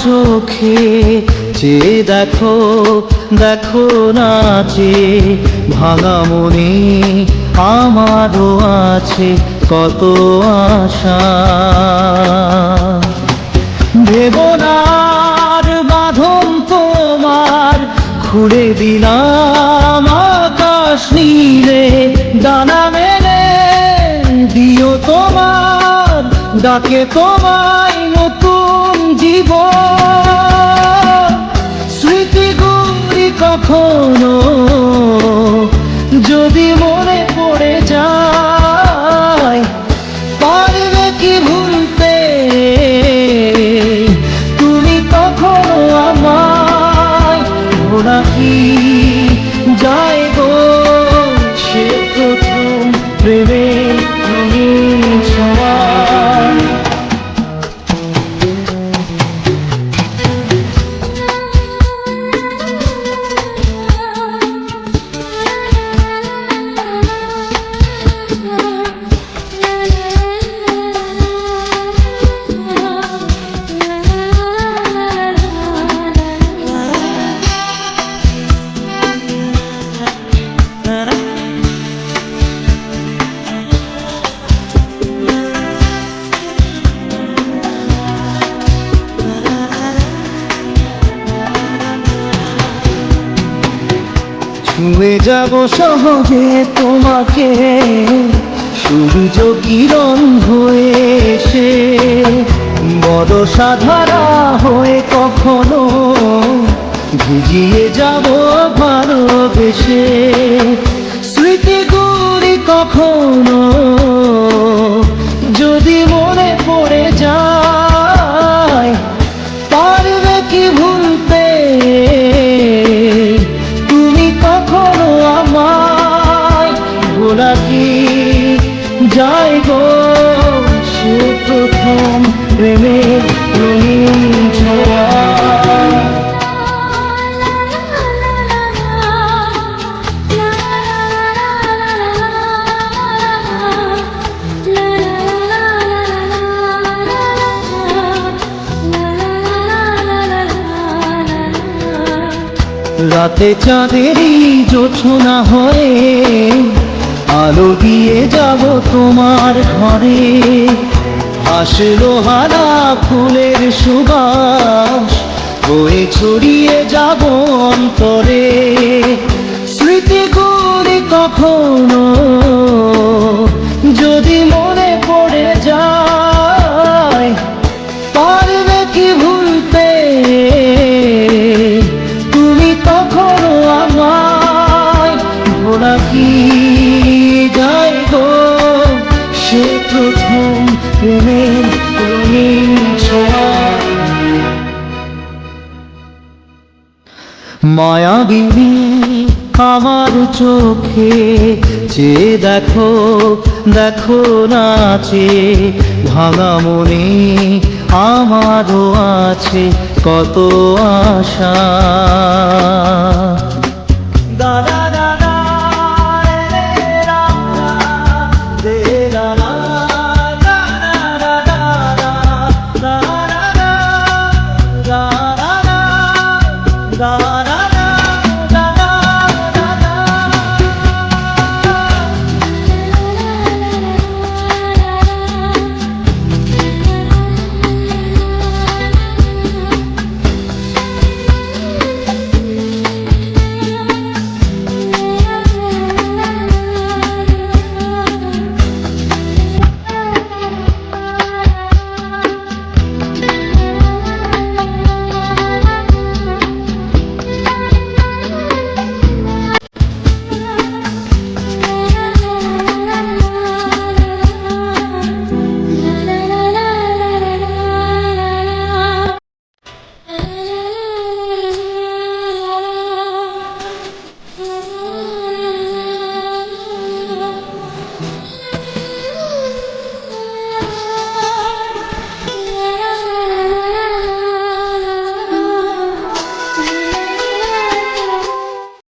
চোখে চেয়ে দেখো, দেখো নাচে ভাঙা মনে আমারও আছে কত আশা। ভেবনার বাঁধন তোমার খুলে দিলাম আকাশ নীলে, ডানা মেলে দিও তোমার ডাকে তোমায় নতুন জীবন। স্মৃতিগুলি কখনো যদি মনে পড়ে যায়, পারবে কি ভুলতে তুমি কখনো আমায়? ভোলা কি যায় গো সে প্রথম প্রেমের রঙিন ছোঁয়া। ছুঁয়ে যাব সহজে তোমাকে সূর্য কিরণ হয়ে এসে, বর্ষা ধারা হয়ে কখনো ভিজিয়ে যাব ভালোবেসে। স্মৃতিগুলি কখনো যদি মনে পড়ে যায়, পারবে কি ভুলতে তুমি কখনো আমায়? ভোলা কি যায় গো সে প্রথম প্রেমের রঙিন ছোঁয়া। রাতে চাঁদেরই জোছনা হয়ে আলো দিয়ে যাব তোমার ঘরে, আসলো হারা ফুলের সুবাস বয়ে ছড়িয়ে যাব অন্তরে। স্মৃতিগুলি কখনো যদি মনে পড়ে যায়, পারবে কি ভুলতে তুমি কখনো আমায়? ভোলা কি যায় গো সে প্রথম প্রেমের রঙিন ছোঁয়া। মায়াবিনী আমার চোখে চেয়ে দেখো, দেখো নাচে ভাঙা মনে আমারও আছে কত আশা। দাদা